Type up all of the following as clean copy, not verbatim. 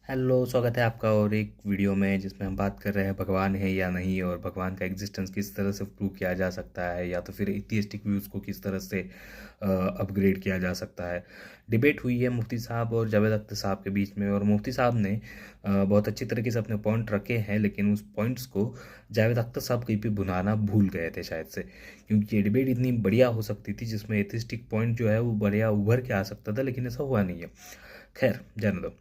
Hello, स्वागत है आपका और एक वीडियो में जिसमें हम बात कर रहे हैं भगवान है या नहीं और भगवान का एग्जिस्टेंस किस तरह से प्रूव किया जा सकता है या तो फिर एथियस्टिक व्यूज़ को किस तरह से अपग्रेड किया जा सकता है। डिबेट हुई है मुफ्ती साहब और जावेद अख्तर साहब के बीच में और मुफ्ती साहब ने बहुत अच्छी तरीके से अपने पॉइंट रखे हैं, लेकिन उस पॉइंट्स को जावेद अख्तर साहब कहीं पे भुनाना भूल गए थे शायद से, क्योंकि ये डिबेट इतनी बढ़िया हो सकती थी जिसमें एथिस्टिक पॉइंट जो है वो बढ़िया उभर के आ सकता था, लेकिन ऐसा हुआ नहीं है। खैर, जाने दो।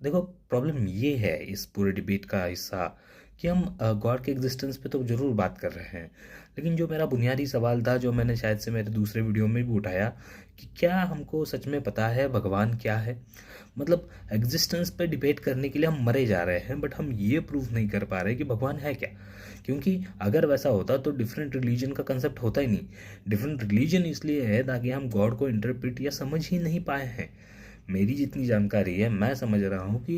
देखो, प्रॉब्लम ये है इस पूरे डिबेट का हिस्सा कि हम गॉड के एग्जिस्टेंस पे तो ज़रूर बात कर रहे हैं, लेकिन जो मेरा बुनियादी सवाल था, जो मैंने शायद से मेरे दूसरे वीडियो में भी उठाया, कि क्या हमको सच में पता है भगवान क्या है। मतलब एग्जिस्टेंस पे डिबेट करने के लिए हम मरे जा रहे हैं, बट हम ये प्रूव नहीं कर पा रहे कि भगवान है क्या। क्योंकि अगर वैसा होता तो डिफरेंट रिलीजन का कंसेप्ट होता ही नहीं। डिफरेंट रिलीजन इसलिए है ताकि हम गॉड को इंटरप्रेट या समझ ही नहीं पाए हैं। मेरी जितनी जानकारी है, मैं समझ रहा हूँ कि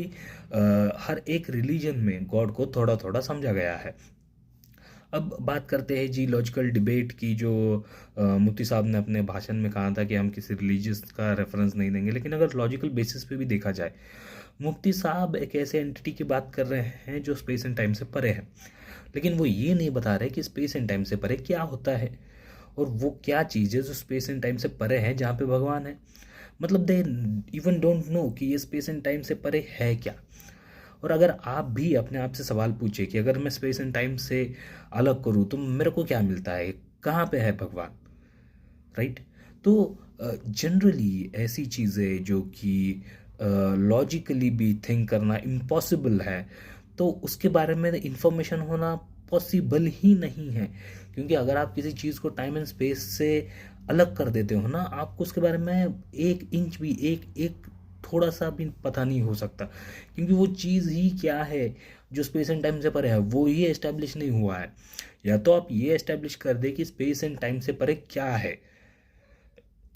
हर एक रिलीजन में गॉड को थोड़ा थोड़ा समझा गया है। अब बात करते हैं जी लॉजिकल डिबेट की, जो मुफ्ती साहब ने अपने भाषण में कहा था कि हम किसी रिलीजियस का रेफरेंस नहीं देंगे, लेकिन अगर लॉजिकल बेसिस पे भी देखा जाए, मुफ्ती साहब एक ऐसे एंटिटी की बात कर रहे हैं जो स्पेस एंड टाइम से परे है, लेकिन वो ये नहीं बता रहे कि स्पेस एंड टाइम से परे क्या होता है और वो क्या चीज़ है जो स्पेस एंड टाइम से परे है जहाँ पे भगवान है। मतलब दे इवन डोंट नो कि ये स्पेस एंड टाइम से परे है क्या। और अगर आप भी अपने आप से सवाल पूछे कि अगर मैं स्पेस एंड टाइम से अलग करूँ तो मेरे को क्या मिलता है, कहाँ पे है भगवान, राइट। तो जनरली ऐसी चीज़ें जो कि लॉजिकली भी थिंक करना इम्पॉसिबल है, तो उसके बारे में इंफॉर्मेशन होना पॉसिबल ही नहीं है। क्योंकि अगर आप किसी चीज़ को टाइम एंड स्पेस से अलग कर देते हो ना, आपको उसके बारे में एक इंच भी, एक एक थोड़ा सा भी पता नहीं हो सकता, क्योंकि वो चीज़ ही क्या है जो स्पेस एंड टाइम से परे है, वो ही एस्टेब्लिश नहीं हुआ है। या तो आप ये एस्टेब्लिश कर दे कि स्पेस एंड टाइम से परे क्या है,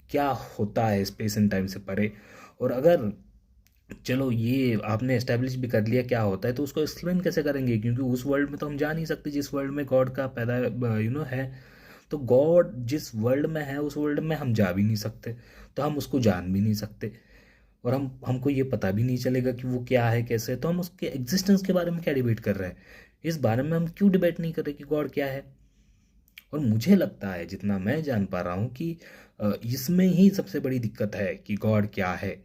क्या होता है स्पेस एंड टाइम से परे। और अगर चलो ये आपने एस्टेब्लिश भी कर लिया क्या होता है, तो उसको एक्सप्लेन कैसे करेंगे, क्योंकि उस वर्ल्ड में तो हम जा नहीं सकते जिस वर्ल्ड में गॉड का पैदा है। तो गॉड जिस वर्ल्ड में है उस वर्ल्ड में हम जा भी नहीं सकते, तो हम उसको जान भी नहीं सकते, और हमको ये पता भी नहीं चलेगा कि वो क्या है कैसे है। तो हम उसके एग्जिस्टेंस के बारे में क्या डिबेट कर रहे हैं, इस बारे में हम क्यों डिबेट नहीं कर रहे कि गॉड क्या है। और मुझे लगता है, जितना मैं जान पा रहा हूँ, कि इसमें ही सबसे बड़ी दिक्कत है कि गॉड क्या है,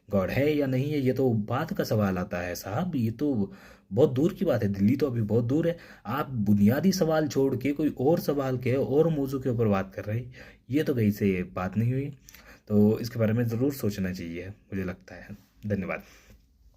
गॉड है या नहीं है। ये तो बात का सवाल आता है साहब, ये तो बहुत दूर की बात है, दिल्ली तो अभी बहुत दूर है। आप बुनियादी सवाल छोड़ के कोई और सवाल के और मौजू के ऊपर बात कर रहे हैं, ये तो कहीं से बात नहीं हुई। तो इसके बारे में ज़रूर सोचना चाहिए, मुझे लगता है। धन्यवाद।